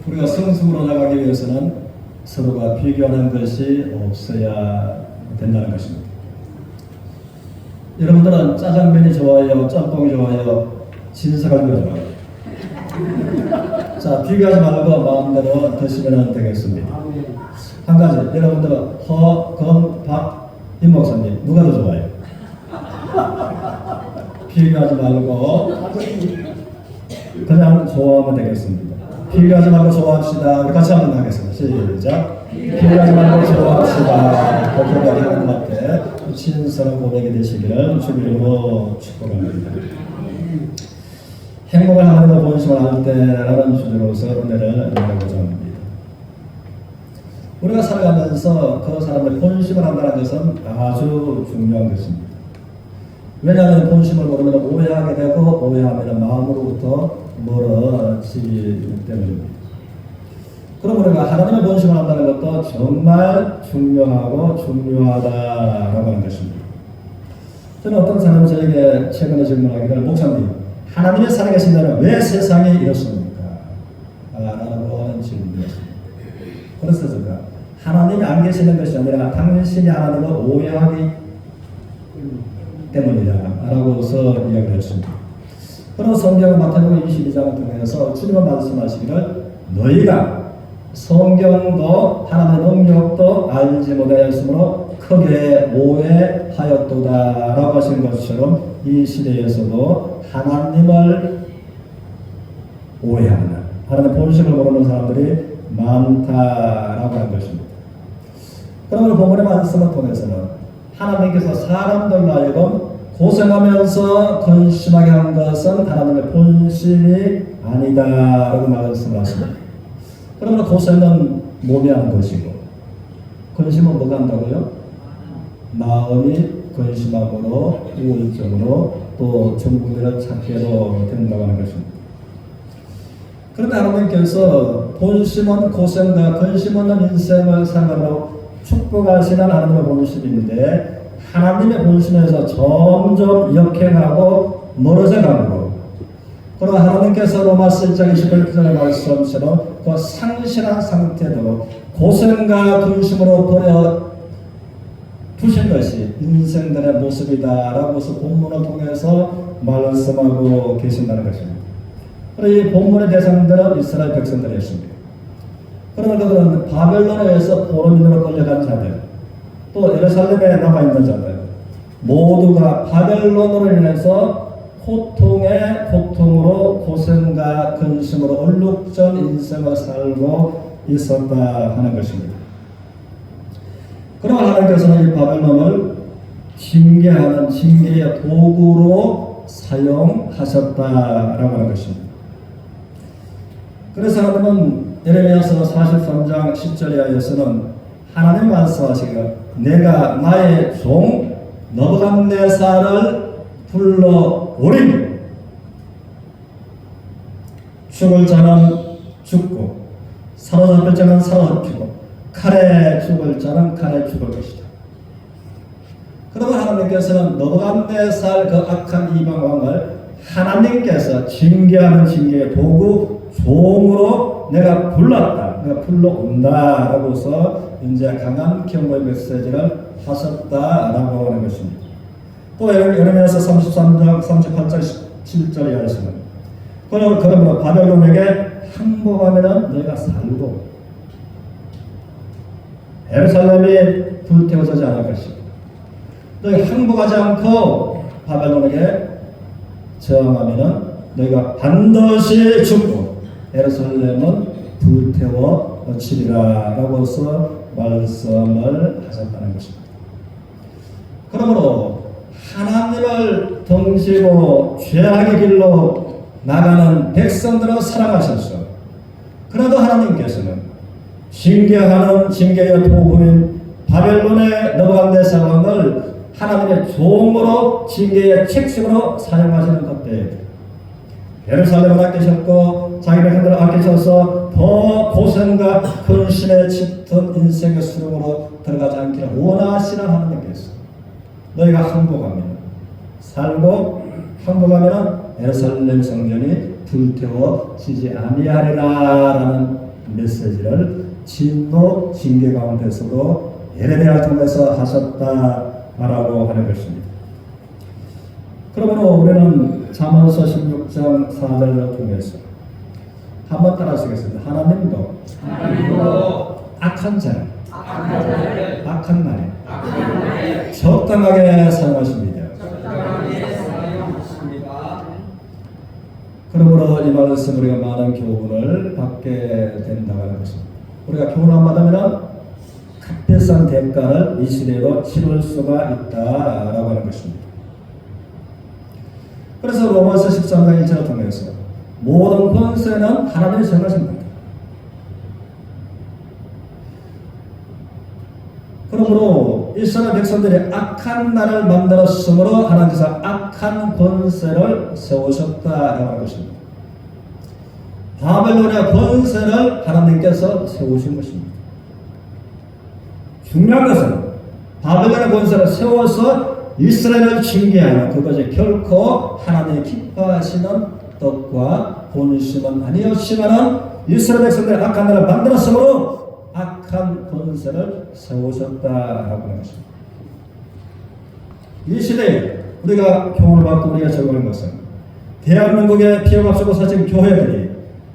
우리가 성숙으로 나가기 위해서는 서로가 비교하는 것이 없어야 된다는 것입니다. 여러분들은 짜장면이 좋아요, 짬뽕이 좋아요, 진사갈비가 좋아요. 자, 비교하지 말고 마음대로 드시면 되겠습니다. 한 가지, 여러분들은 허, 검, 박, 임 목사님 누가 더 좋아요? 비교하지 말고 그냥 좋아하면 되겠습니다. 비교하지 말고 좋아합시다. 우리 같이 한번 하겠습니다. 시작. 비교하지 말고 좋아합시다. 그렇게 하는 것 같아. 신선한 고백이 되시기를 주님으로 축복합니다. 행복을 하나님과 본심을 할 때라는 주제로서 은혜를 나누고자 합니다. 우리가 살아가면서 그 사람의 본심을 한다는 것은 아주 중요한 것입니다. 왜냐하면 본심을 모르면 오해하게 되고 오해하면 마음으로부터 멀어지기 때문입니다. 그럼 우리가 하나님의 본심을 한다는 것도 정말 중요하고 중요하다라고 하는 것입니다. 저는 어떤 사람이 저에게 최근에 질문하기를 목사님 하나님의 살아계신다면 왜 세상이 이렇습니까? 라고 하는 질문이었습니다. 그래서 제가 하나님이 안 계시는 것이 아니라 당신이 하나님을 오해하기 때문이다 라고서 이야기를 했습니다. 그럼 성경 마태복음 22장을 통해서 주님은 말씀하시기를 너희가 성경도 하나님의 능력도 알지 못하였으므로 크게 오해하였도다 라고 하신 것처럼 이 시대에서도 하나님을 오해하는 하나님의 본심을 모르는 사람들이 많다라고 하는 것입니다. 그러면 본문의 말씀을 통해서는 하나님께서 사람들로 하여금 고생하면서 근심하게 한 것은 하나님의 본심이 아니다라고 말씀을 하십니다. 그러면 고생은 몸이 하는 것이고 근심은 뭐가 한다고요? 마음이 근심함으로 우울증으로 또 정부들을 찾게로 된다고 하는 것입니다. 그런데 하나님께서 본심은 고생과 근심 없는 인생을 살아가도록 축복하시는 하나님의 본심인데 하나님의 본심에서 점점 역행하고 멀어져 가고 그리고 하나님께서 로마서 1장 21절의 말씀처럼 그 상실한 상태도 고생과 근심으로 버려 두신 것이 인생들의 모습이다라고서 본문을 통해서 말씀하고 계신다는 것입니다. 그리고 이 본문의 대상들은 이스라엘 백성들이었습니다. 그러면 그들은 바벨론에서 포로민으로 끌려간 자들, 또 예루살렘에 남아있는 자들, 모두가 바벨론으로 인해서 고통의 고통으로 고생과 근심으로 얼룩전 인생을 살고 있었다 하는 것입니다. 그러나 하나님께서는 이 바벨론을 징계하는 징계의 도구로 사용하셨다라고 하는 것입니다. 그래서 하나님은 예레미야서 43장 10절에 하여서는 하나님 말씀하시기를 내가 나의 종 너부갓네살을 불러오리니 죽을 자는 죽고 사로잡힐 자는 사로잡히고 칼에 죽을 자는 칼에 죽을 것이다. 그러면 하나님께서는 너부갓네살 그 악한 이방 왕을 하나님께서 징계하는 징계의 도구 종으로 내가 불렀다, 내가 불러온다 라고서 이제 강한 경고의 메시지를 하셨다라고 하는 것입니다. 또 예레미야서 33장 38절 7절에 하시는 그러므로 바벨론에게 항복하면 너희가 살고 예루살렘이 불태워지지 않을 것이고 너희 항복하지 않고 바벨론에게 저항하면 너희가 반드시 죽고 예루살렘은 불태워지리라 라고서 말씀을 하셨다는 것입니다. 그러므로 하나님을 등지고 죄악의 길로 나가는 백성들을 사랑하셨어. 그래도 하나님께서는 징계하는 징계의 도구인 바벨론의 너부갓네살 왕을 하나님의 종으로 징계의 책임으로 사용하시는 것때 예루살렘을 아끼셨고 자기 백성들을 아끼셔서 더 고생과 근심에 짙은 인생의 수렁으로 들어가지 않기를 원하시는 하나님께서 너희가 항복하면 살고 항복하면 예루살렘 성전이 불태워지지 아니하리라라는 메시지를 진노 징계 가운데서도 예레미야를 통해서 하셨다라고 하는 것입니다. 그러면 우리는 잠언서 16장 4절을 통해서 한번 따라하시겠습니다. 하나님도 악한 자를 악한 날에 적당하게 사용하십니다. 그러므로 이 말씀 우리가 많은 교훈을 받게 된다고 하는 것입니다. 우리가 교훈 안 받으면 값비싼 대가를 이 시대로 치를 수가 있다라고 하는 것입니다. 그래서 로마서 13장 1절을 통해서 모든 권세는 하나님이 정하신 겁니다. 그러므로 이스라엘 백성들이 악한 날을 만들었으므로 하나님께서 악한 권세를 세우셨다라고 하는 것입니다. 바벨론의 권세를 하나님께서 세우신 것입니다. 중요한 것은 바벨론의 권세를 세워서 이스라엘을 징계하는 그것이 결코 하나님이 기뻐하시는 뜻과 본심은 아니었지만 이스라엘 백성들이 악한 날을 만들었으므로 악한 권세를 세우셨다라고 하는 것입니다. 이 시대에 우리가 교훈을 받고 우리가 적용하는 것은 대한민국의 피어갑수고 사신 교회들이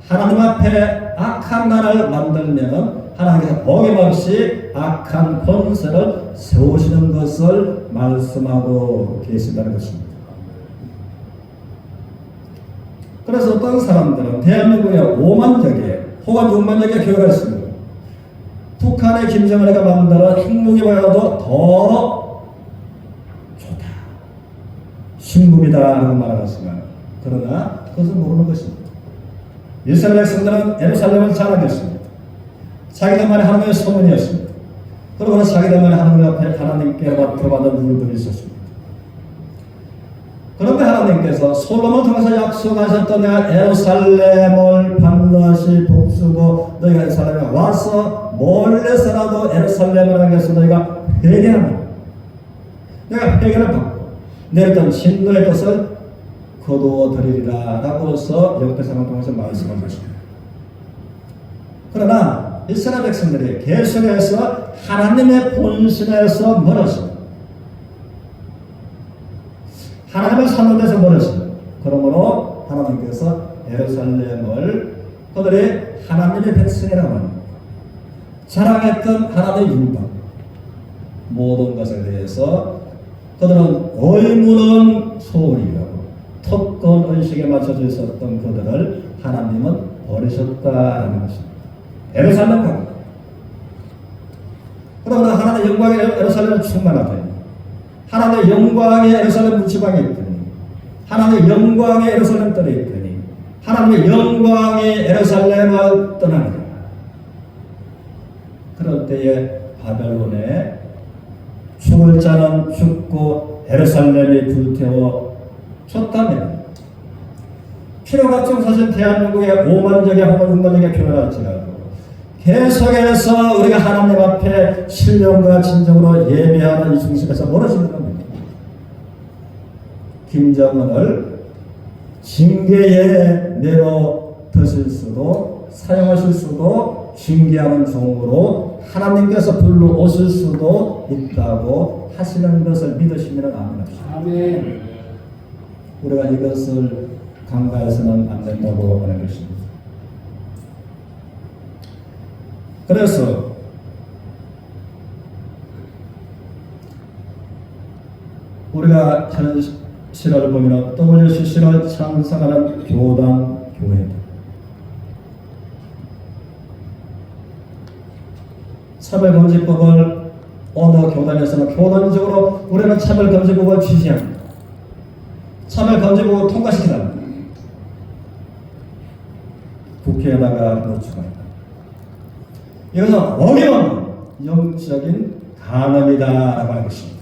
하나님 앞에 악한 나라를 만들면 하나님께서 어김없이 악한 권세를 세우시는 것을 말씀하고 계신다는 것입니다. 그래서 어떤 사람들은 대한민국에 5만 개 혹은 6만 개 교회가 있습니다. 북한의 김정은이가 만들어 핵무기보다도 더 좋다, 신국이다 하는 말을 하지만 그러나 그것은 모르는 것입니다. 이스라엘 백성들은 예루살렘을 자랑했습니다. 자기들만이 하나님의 소문이었습니다. 그러나 자기들만이 하나님 앞에 하나님께 맡겨받은 물들이 있었습니다. 그런데 하나님께서 솔로몬을 통해서 약속하셨던 내가 예루살렘을 반드시 복수고 너희가 예루살렘에 와서 멀리서라도 예루살렘을 향해서 너희가 회개하면 내가 회개를 받고 내렸던 진노의 것을 거두어드리리라 라고서 역대상을 통해서 말씀한 것입니다. 그러나 이스라엘 백성들이 계속해서 하나님의 본심에서 멀어집니다. 하나님을 찾는 데서 멀어집니다. 그러므로 하나님께서 예루살렘을 그들이 하나님의 백성이라고 합니다. 자랑했던 하나님의 율법 모든 것에 대해서 그들은 의무는 소홀이라고 특권 의식에 맞춰져 있었던 그들을 하나님은 버리셨다는 것입니다. 예루살렘 가고 그러나 하나님의 영광의 예루살렘을 충만하되 하나님의 영광의 예루살렘 문지방에 있더니 하나님의 영광의 예루살렘 뜰에 있더니 하나님의 영광의 예루살렘을 떠납니다. 그럴 때에 바벨론에 죽을 자는 죽고 예루살렘이 불태워 쳤다면 필요각종 사실 대한민국의 5만적의 혹은 6만적의 교회랄지라도 계속해서 우리가 하나님 앞에 신령과 진정으로 예배하는 이 중심에서 멀어지는 겁니다. 김정은을 징계에 내려드실 수도 사용하실 수도 징계하는 종으로 하나님께서 불러오실 수도 있다고 하시는 것을 믿으시면 아멘합시다. 아멘. 우리가 이것을 간과해서는 안 된다고 하는 것입니다. 그래서 우리가 현실을 보면 WCC를 찬성하는 교단 교회다. 차별금지법을 어느 교단에서는 교단적으로 우리는 차별금지법을 지지합니다. 차별금지법을 통과시키다 국회에다가 노출합니다. 이것은 어려운 영적인 간음이다라고 하는 것입니다.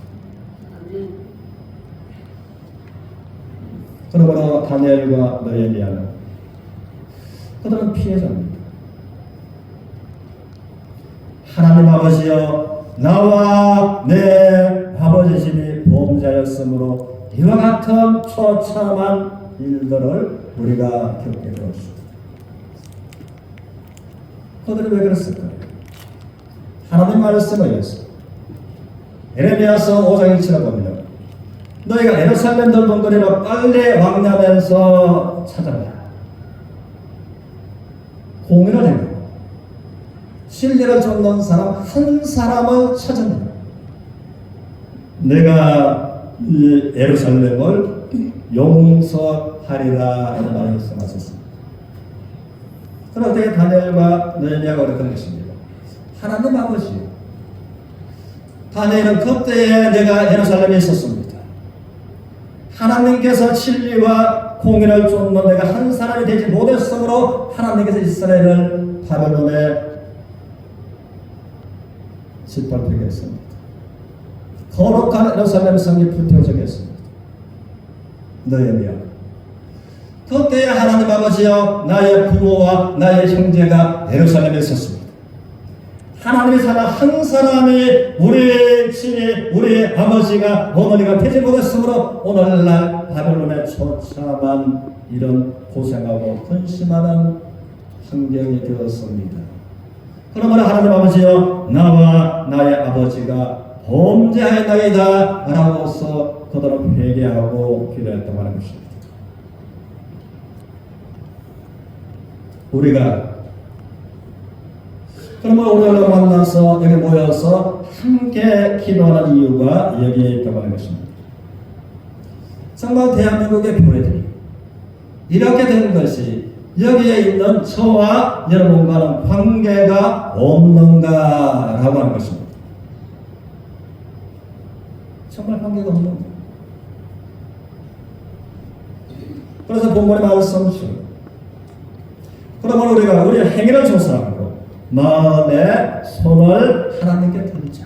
그러므로 다니엘과 느헤미야는 그들은 피해자입니다. 하나님 아버지여 나와 내 아버지 집이 범죄하였으므로 이와 같은 처참한 일들을 우리가 겪게 되었습니다. 그들이 왜 그랬을까요? 하나님 말씀을 위해서. 에레미야서 5장 1절을 보면 너희가 예루살렘 돌번거리로 빨리 왕래하면서 찾아라. 공의를 행하고 진리를 쫓는 사람 한 사람을 찾아내라. 내가 이 예루살렘을 용서하리라 이런 말씀하셨습니다. 그런데 다니엘과 느헤미야가 그랬던 것입니다. 하나님 아버지, 다니엘은 그때에 내가 예루살렘에 있었습니다. 하나님께서 진리와 공의를 쫓는 내가 한 사람이 되지 못했으므로 하나님께서 이스라엘을 바벨론에 짓밟히게 했습니다. 거룩한 예루살렘 성이 불태워지게 했습니다. 느헤미야, 그때에 하나님 아버지여 나의 부모와 나의 형제가 예루살렘에 있었습니다. 하나님이 사는 한 사람이 우리의 친히 우리의 아버지가 어머니가 되지 못했으므로 오늘날 바벨론에 처참한 이런 고생하고 근심하는 환경이 되었습니다. 그러므로 하나님 아버지여 나와 나의 아버지가 범죄하였나이다 라고서 그들은 회개하고 기도했다고 하는 것입니다. 우리가 그러면 오늘 만나서 여기 모여서 함께 기도하는 이유가 여기에 있다고 하는 것입니다. 정말 대한민국의 교회들이 이렇게 된 것이 여기에 있는 저와 여러분과는 관계가 없는가라고 하는 것입니다. 정말 관계가 없는 거예요. 그래서 본문의 말씀처럼 그러면 우리가 우리의 행위를 조사하고 마음의 손을 하나님께 들자.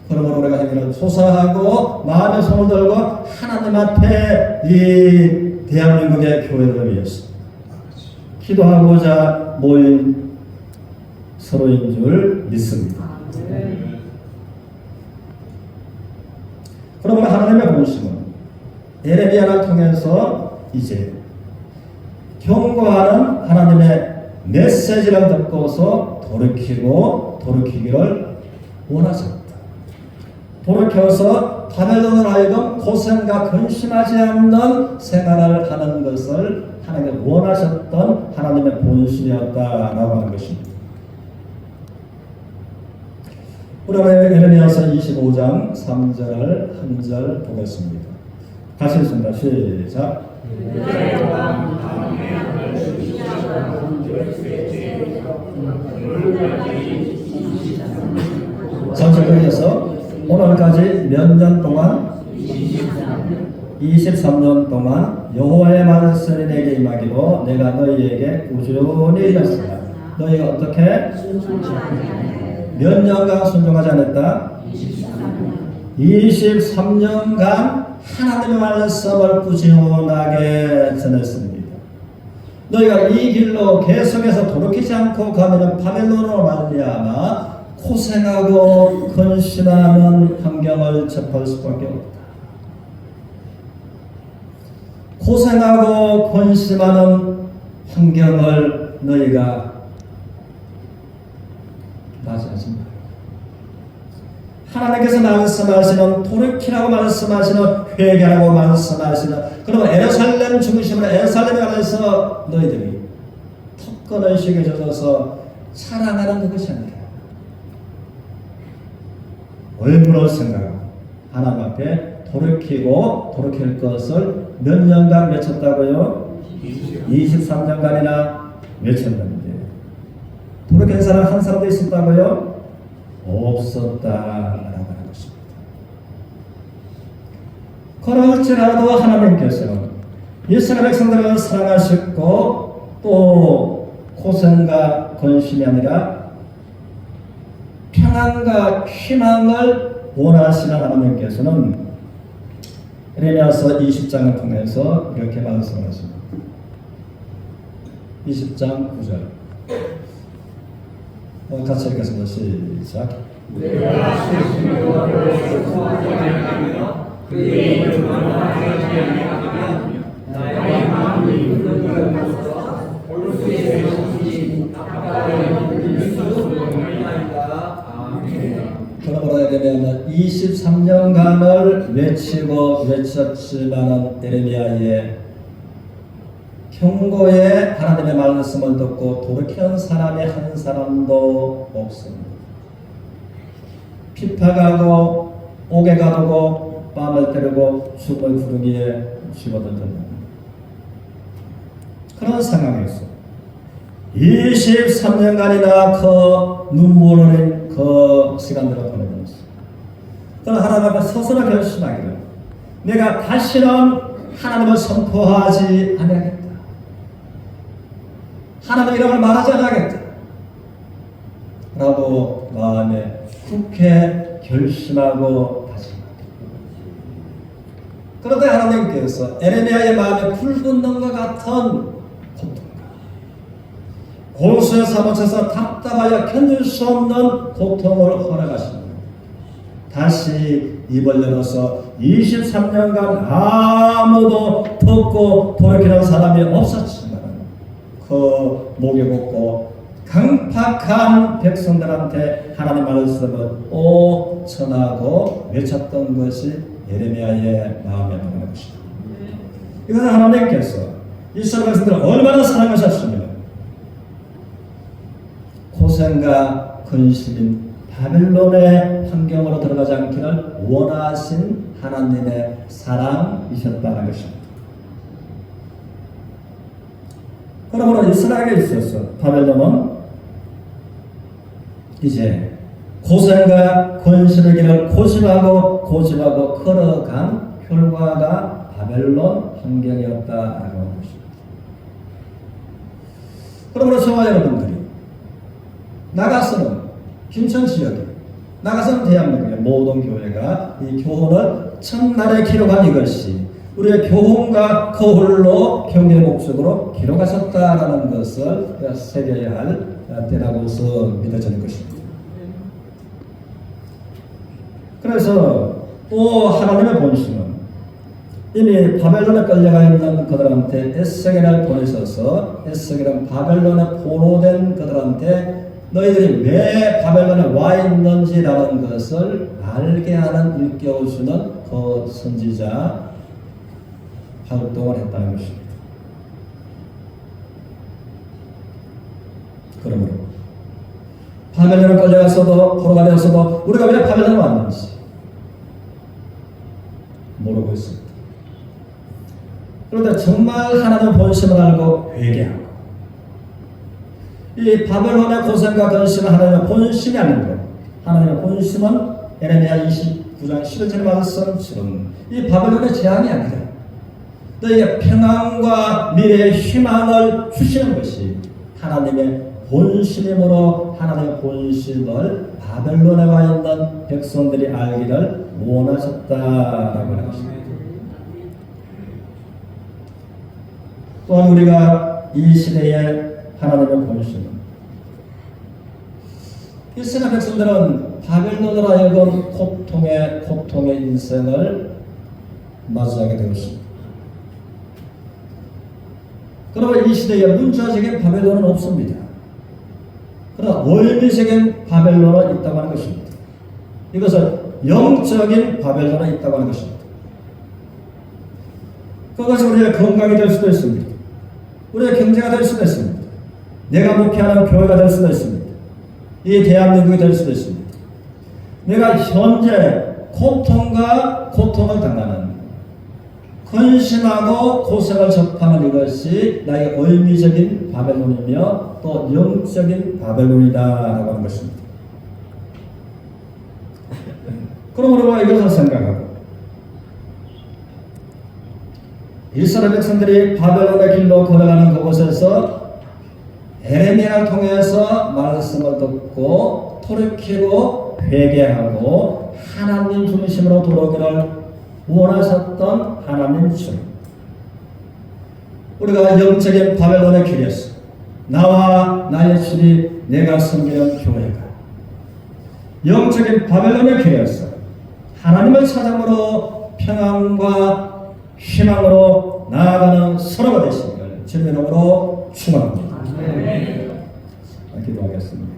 그러면 우리가 행위를 조사하고 마음의 손을 들고 하나님 앞에 이 대한민국의 교회들을 위해서 기도하고자 모인 서로인 줄 믿습니다. 그러면 하나님의 본심은 예레미야를 통해서 이제 경고하는 하나님의 메시지를 듣고서 돌이키기를 원하셨다. 돌이켜서 바벨론을 하여금 고생과 근심하지 않는 생활을 하는 것을 하나님께 원하셨던 하나님의 본심이었다라고 하는 것입니다. 우리가 예레미야서 25장 3절을 한 절 보겠습니다. 같이 읽습니다. 시작. 전체 중에서 오늘까지 몇 년 동안 23년 동안 여호와의 말씀이 내게 임하기로 내가 너희에게 꾸준히 일했으나 너희가 어떻게 몇 년간 순종하지 않았다? 23년간 하나님의 말씀을 꾸준하게 전했습니다. 너희가 이 길로 계속해서 돌이키지 않고 가면 바벨론으로 말미암아 고생하고 근심하는 환경을 접할 수밖에 없다. 고생하고 근심하는 환경을 너희가 맞이하지 마. 하나님께서 말씀하시는 돌이키라고 말씀하시는 회개하고 말씀하시는 그러면 예루살렘 중심으로 예루살렘에 관해서 너희들이 특권의식에 젖어서 사랑하는 그것이 아니라 얼굴을 생각하고 하나님 앞에 돌이킬 것을 몇 년간 외쳤다고요? 23년간이나 외쳤는데 돌이킨 사람 한 사람도 있었다고요? 없었다라고 하는 것입니다. 그럴지라도 하나님께서는 이스라엘 백성들을 사랑하셨고 또 고생과 근심이 아니라 평안과 희망을 원하시는 하나님께서는 예레미야서 20장을 통해서 이렇게 말씀하십니다. 20장 9절 같이 읽겠습니다. 시작. 내가 신심으로 너를 소원하며 그 그의 이름을 원하지 아니하면 나의 마음이 웃는 걸 보소서 올수의 정신 아까워의 물수소이나이다. 아멘. 그러므로 에레미야는 23년간을 외쳤지만은 에레미야의 경고에 하나님의 말씀을 듣고 돌이키는 사람이 한 사람도 없습니다. 핍박하고 옥에 가두고 뺨을 때리고 죽을 구덩이에 집어던졌다. 그런 상황에서 23년간이나 그 눈물 흘린 그 시간들을 보내면서 그러나 하나님 앞에 스스로 결심하기를 내가 다시는 하나님을 선포하지 않겠다. 하나님의 이름을 말하지 않겠다. 라고 마음에 굳게 결심하고 다짐합니다. 그런데 하나님께서 에레미야의 마음에 불 붙는 것 같은 고통과 골수에 사무쳐서 답답하여 견딜 수 없는 고통을 허락하십니다. 다시 입을 열어서 23년간 아무도 듣고 돌이키는 사람이 없었지만 그 목에 붙고 강팍한 백성들한테 하나님 말씀을 전하고 외쳤던 것이 예레미야의 마음에 드는 것입니다. 이것은 하나님께서 이스라엘 백성들을 얼마나 사랑하셨습니까? 고생과 근심인 바벨론의 환경으로 들어가지 않기를 원하신 하나님의 사랑이셨다는 것입니다. 그러므로 이스라엘에 있어서 바벨론은 이제 고생과 근심의 길을 고집하고 걸어간 결과가 바벨론 환경이었다라고 하는 것입니다. 그러므로 저와 여러분들이 나가서는 김천 지역에 나가서는 대한민국의 모든 교회가 이 교훈을 첫날에 기록한 이것이 우리의 교훈과 거울로 경계의 목적으로 기록하셨다라는 것을 새겨야 할 때라고서 믿어지는 것입니다. 그래서 또 하나님의 본심은 이미 바벨론에 끌려가 있는 그들한테 에스겔을 보내셔서 에스겔은 바벨론에 포로된 그들한테 너희들이 왜 바벨론에 와 있는지라는 것을 알게 하는 일깨워주는 그 선지자 활동을 했다는 것입니다. 그러므로 바벨론에 끌려가서도 포로가 되었어도 우리가 왜 바벨론에 왔는지 모르고 있습니다. 그런데 정말 하나님의 본심을 알고 회개하고 이 바벨론의 고생과 근심은 하나님의 본심이 아닌데 하나님의 본심은 에레미야 29장 11절 말씀처럼 이 바벨론의 재앙이 아니라 너희에게 평안과 미래의 희망을 주시는 것이 하나님의 본심이므로 하나님의 본심을 바벨론에 와 있는 백성들이 알기를 원하셨다라고 하는 것입니다. 또한 우리가 이 시대에 하나님의 본심은 이스라엘 백성들은 바벨론으로 하여금 고통의 인생을 맞이하게 되었습니다. 그러나 이 시대에 문자적인 바벨론은 없습니다. 그러나 원리적인 바벨론은 있다고 하는 것입니다. 이것은 영적인 바벨론은 있다고 하는 것입니다. 그것이 우리의 건강이 될 수도 있습니다. 우리의 경제가 될 수도 있습니다. 내가 목회하는 교회가 될 수도 있습니다. 이 대한민국이 될 수도 있습니다. 내가 현재 고통을 당하는 근심하고 고생을 접하는 이것이 나의 의미적인 바벨론이며 또 영적인 바벨론이다라고 하는 것입니다. 그러므로 이것을 생각하고 이스라엘 백성들이 바벨론의 길로 걸어가는 그곳에서 에레미야를 통해서 말씀을 듣고 돌이키고 회개하고 하나님 중심으로 돌아오기를 원하셨던 하나님처럼 우리가 영적인 바벨론의 길에서 나와 나의 집이 내가 섬기는 교회가 영적인 바벨론의 길에서 하나님을 찾음으로 평안과 희망으로 나아가는 서로가 되시기를 주님의 이름으로 축원합니다. 기도하겠습니다.